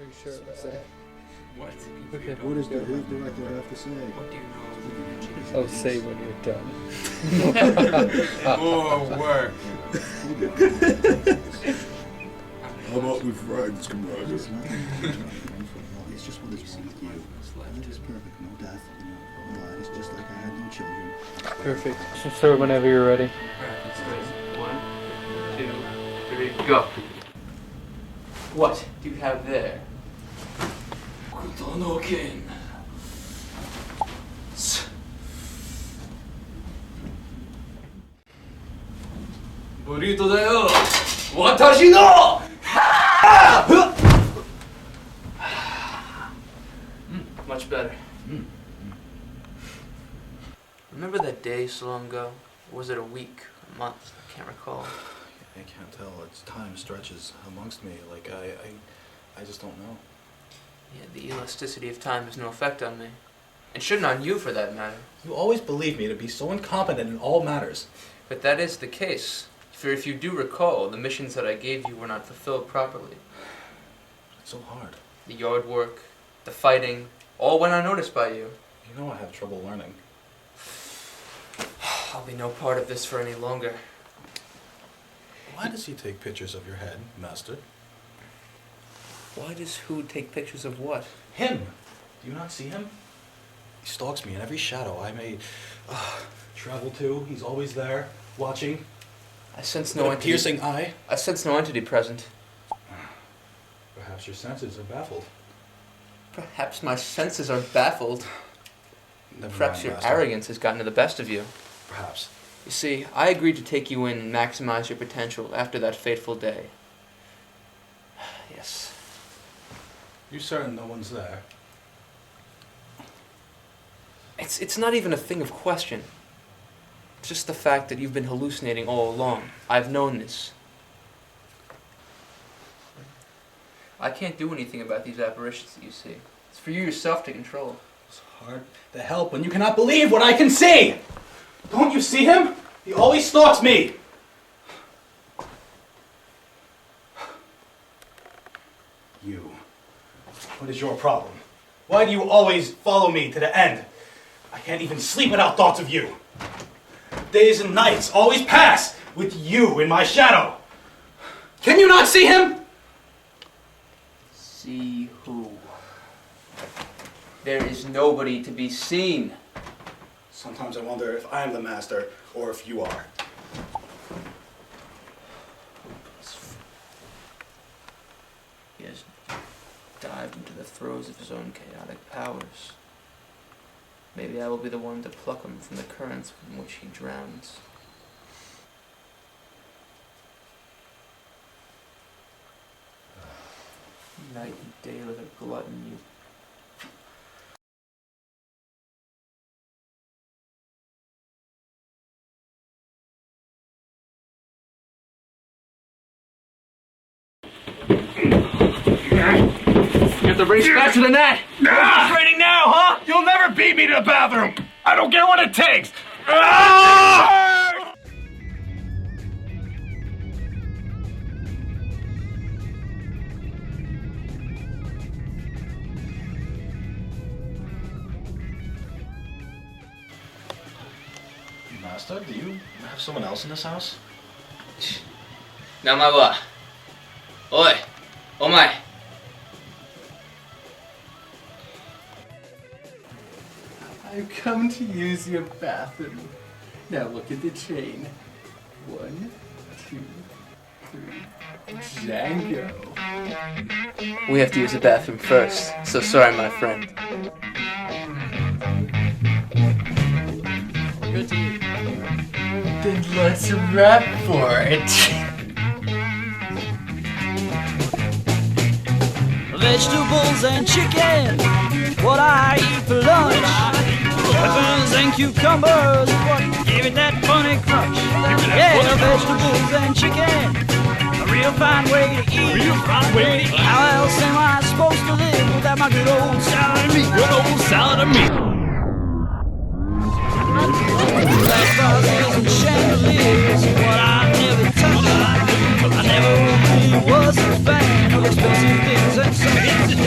Are you sure about that? What? Okay. What does the hoof director have to say? What do you know? Oh, say when you're done. More work. How about we fried this commander? It's just what is wrong with you. Life is perfect, no death, no lies, just like I had no children. Perfect. Sir, whenever you're ready. Alright, let's do this. 1, 2, 3, go. What do you have there? Kutonoken. Burrito da yo! Watashi no! Much better. Remember that day so long ago? Or was it a week, a month? I can't recall. I can't tell. It's time stretches amongst me. Like I just don't know. Yeah, the elasticity of time has no effect on me. And shouldn't on you, for that matter. You always believe me to be so incompetent in all matters. But that is the case. For if you do recall, the missions that I gave you were not fulfilled properly. It's so hard. The yard work, the fighting, all went unnoticed by you. You know I have trouble learning. I'll be no part of this for any longer. Why does he take pictures of your head, Master? Why does who take pictures of what? Him! Do you not see him? He stalks me in every shadow I may travel to. He's always there, watching. I sense With no a entity. piercing eye. I sense no entity present. Perhaps your senses are baffled. Perhaps my senses are baffled. Never Perhaps mind, your Master. arrogance has gotten to the best of you. Perhaps. You see, I agreed to take you in and maximize your potential after that fateful day. Yes. You certain no one's there? It's not even a thing of question. It's just the fact that you've been hallucinating all along. I've known this. I can't do anything about these apparitions that you see. It's for you yourself to control. It's hard to help when you cannot believe what I can see! Don't you see him? He always stalks me! You. What is your problem? Why do you always follow me to the end? I can't even sleep without thoughts of you. Days and nights always pass with you in my shadow. Can you not see him? See who? There is nobody to be seen. Sometimes I wonder if I am the master or if you are. He has dived into the throes of his own chaotic powers. Maybe I will be the one to pluck him from the currents in which he drowns. Night and day with a glutton you. You have to race faster than that! It's raining now, huh? You'll never beat me to the bathroom! I don't care what it takes! Master, do you have someone else in this house? Namae wa? Oi! Omae! I've come to use your bathroom. Now look at the chain. 1, 2, 3. Django. We have to use the bathroom first, so sorry, my friend. Good to you. Then let's rap for it. Vegetables and chicken, what I eat for lunch. Peppers and cucumbers, what give it that funny crunch. Yeah, vegetables and chicken, a real fine way to eat. How else am I supposed to live without my good old salad of meat? Good old salad of meat. Glass vases and chandeliers, what I never touched. I never really was a fan of expensive things and such.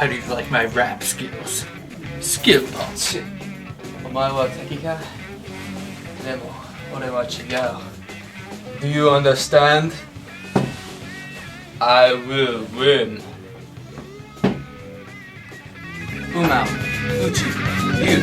How do you like my rap skills? Skill lots. お前は敵か？でも俺は違う。Do you understand? I will win. うまうちゆ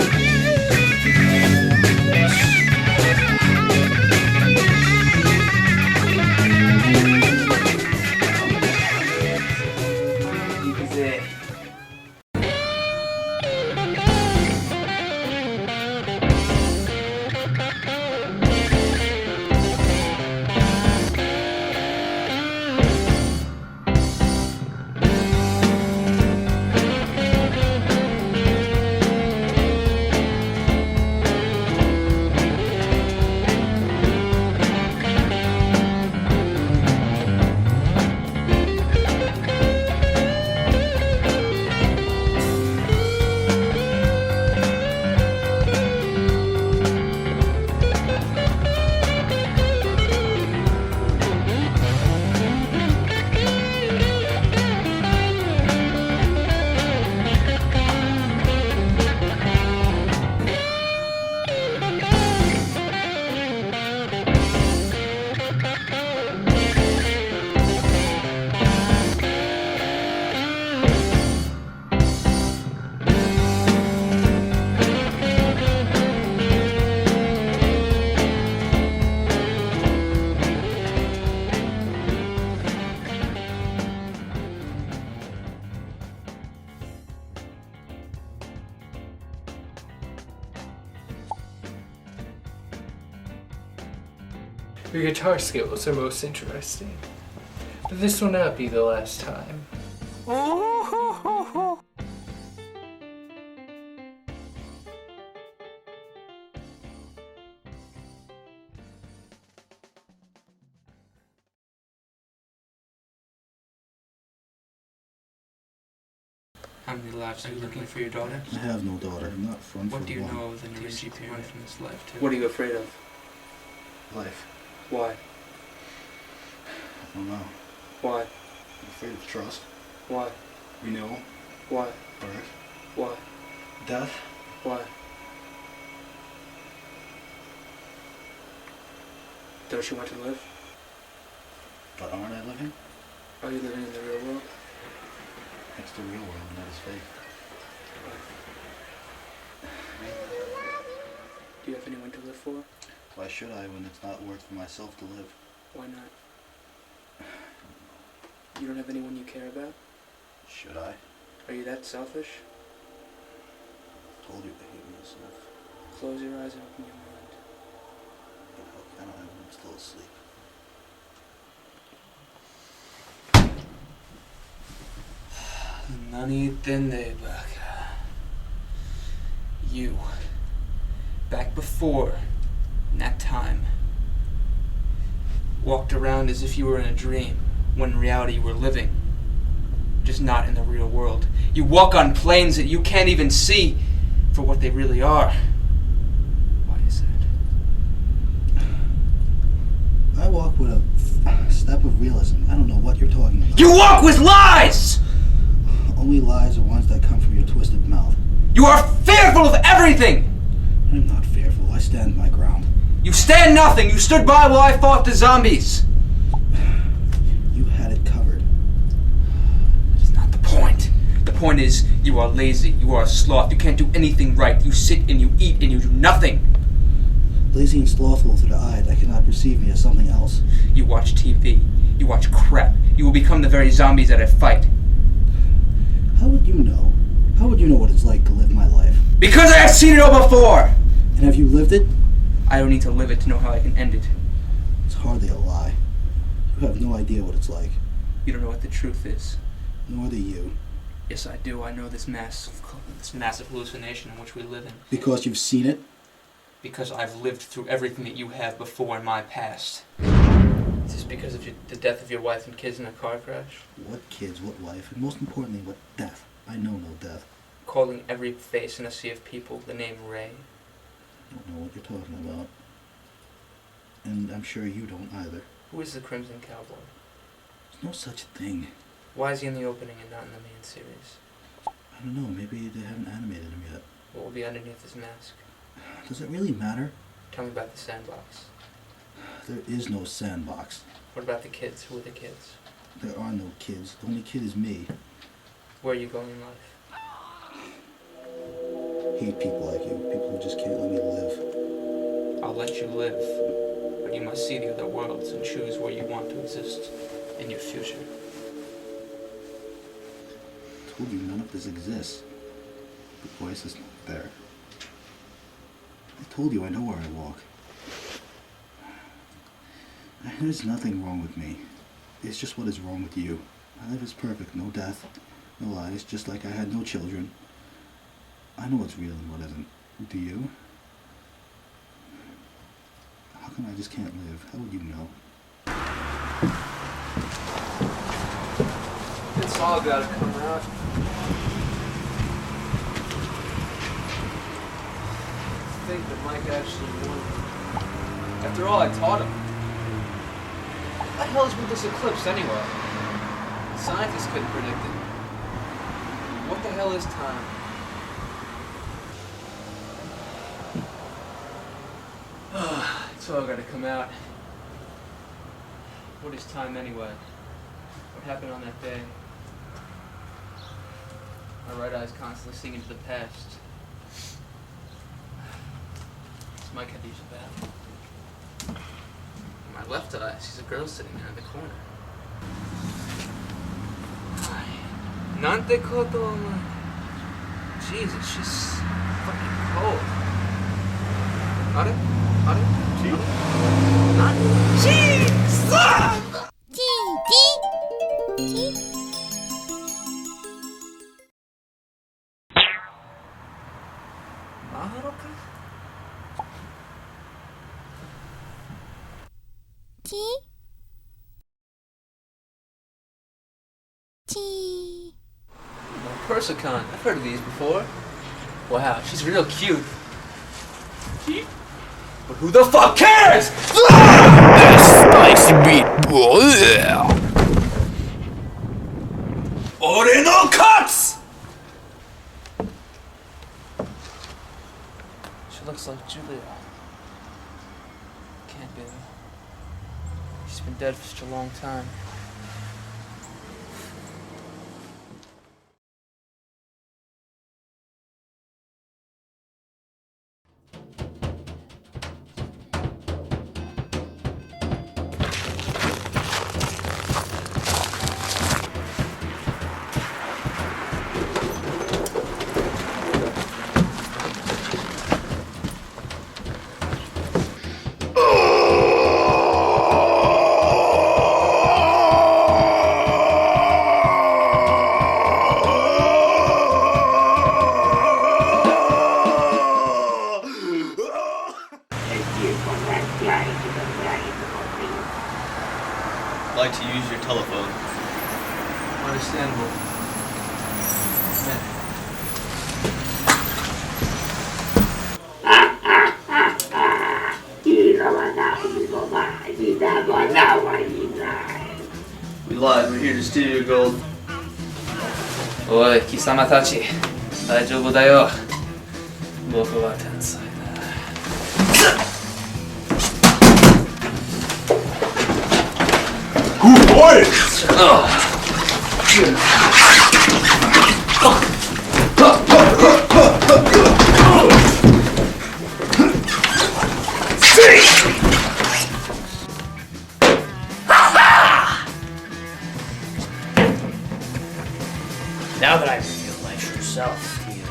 Your guitar skills are most interesting, but this will not be the last time. How many lives are you looking for your daughter? I have no daughter. I'm not from What do you one. know of the Narinji period from this life too? What are you afraid of? Life. Why? I don't know. Why? I'm afraid of trust. Why? Renewal. Why? Birth. Why? Death. Why? Don't you want to live? But aren't I living? Are you living in the real world? It's the real world, and that is fake. Do you have anyone to live for? Why should I when it's not worth for myself to live? Why not? You don't have anyone you care about? Should I? Are you that selfish? I told you to hate myself. Close your eyes and open your mind. But how can I when I'm still asleep? Nani tende baka. You. Back before, in that time, walked around as if you were in a dream, when in reality you were living, just not in the real world. You walk on planes that you can't even see for what they really are. Why is that? I walk with a step of realism. I don't know what you're talking about. You walk with lies! Only lies are ones that come from your twisted mouth. You are fearful of everything! I'm not fearful. I stand my ground. You stand nothing! You stood by while I fought the zombies! You had it covered. That is not the point. The point is, you are lazy, you are a sloth, you can't do anything right. You sit and you eat and you do nothing. Lazy and slothful to the eye that cannot perceive me as something else. You watch TV, you watch crap. You will become the very zombies that I fight. How would you know? How would you know what it's like to live my life? Because I have seen it all before! And have you lived it? I don't need to live it to know how I can end it. It's hardly a lie. You have no idea what it's like. You don't know what the truth is. Nor do you. Yes, I do. I know this massive hallucination in which we live in. Because you've seen it? Because I've lived through everything that you have before in my past. Is this because of the death of your wife and kids in a car crash? What kids, what wife, and most importantly, what death? I know no death. Calling every face in a sea of people the name Ray. I don't know what you're talking about. And I'm sure you don't either. Who is the Crimson Cowboy? There's no such thing. Why is he in the opening and not in the main series? I don't know, maybe they haven't animated him yet. What will be underneath his mask? Does it really matter? Tell me about the sandbox. There is no sandbox. What about the kids? Who are the kids? There are no kids. The only kid is me. Where are you going in life? Hate people like you. People who just can't let me live. I'll let you live, but you must see the other worlds and choose where you want to exist in your future. I told you none of this exists. The voice is not there. I told you I know where I walk. There's nothing wrong with me. It's just what is wrong with you. My life is perfect. No death, no lies, just like I had no children. I know what's real and what isn't. Do you? How come I just can't live? How would you know? It's all gotta come out. I think that Mike actually won. After all I taught him. What the hell is with this eclipse anyway? Scientists couldn't predict it. What the hell is time? It's all gotta come out. What is time anyway? What happened on that day? My right eye's constantly seeing into the past. This Mike had to use a bathroom. My left eye sees a girl sitting there in the corner. Nante koto, Jesus, she's fucking cold. Are? Jesus! Persicon. I've heard of these before. Wow, she's real cute. But who the fuck cares? Spicy meatball. Ore no cuts! She looks like Julia. Can't be. She's been dead for such a long time. I'd like to use your telephone. Understandable. We lied. We're here to steal your gold. Oi, kisama tachi. Daijoubu da yo. Boku wa tensai da. Good boy! Now that I've revealed my true self to you,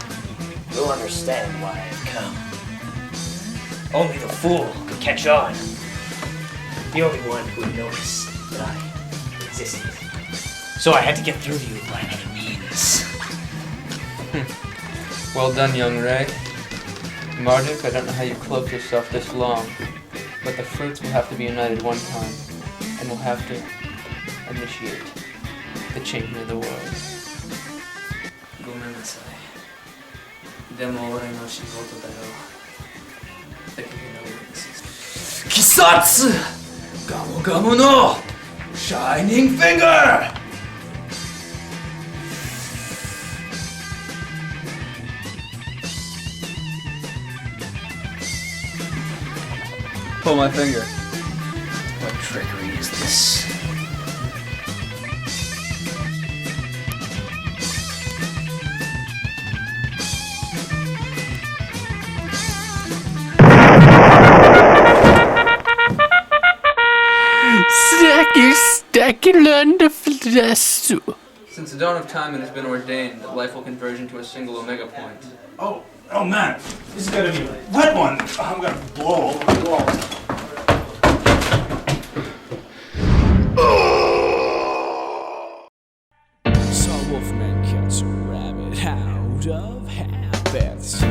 you'll understand why I've come. Only the fool could catch on. The only one who would notice that I existed. So I had to get through to you by any means. Well done, young Ray. Marduk, I don't know how you cloaked yourself this long, but the fruits will have to be united one time, and we'll have to initiate the change of the world. Gomennasai. Demo ore no shigoto da yo. There can be no witnesses. Kisatsu! Gamo Gamo no Shining Finger! pull my finger. What trickery is this? Since the dawn of time it has been ordained that life will converge into a single omega point. Oh man, this is gonna be a wet one. I'm gonna blow over the wall. Saw Wolfman catch a rabbit out of habits.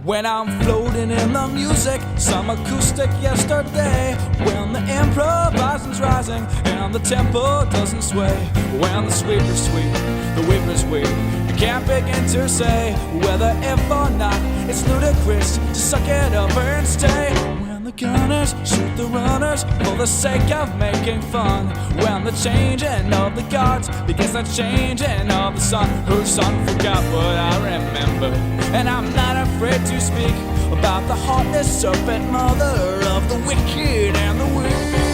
When I'm floating in the music, some acoustic yesterday. When the improvisation's rising and the tempo doesn't sway. When the sweeper's sweet, the weeper's weak. I can't begin to say whether if or not it's ludicrous to suck it up and stay. When the gunners shoot the runners for the sake of making fun. When the changing of the guards begins the changing of the sun. Whose son forgot what I remember. And I'm not afraid to speak about the heartless serpent mother of the wicked and the weak.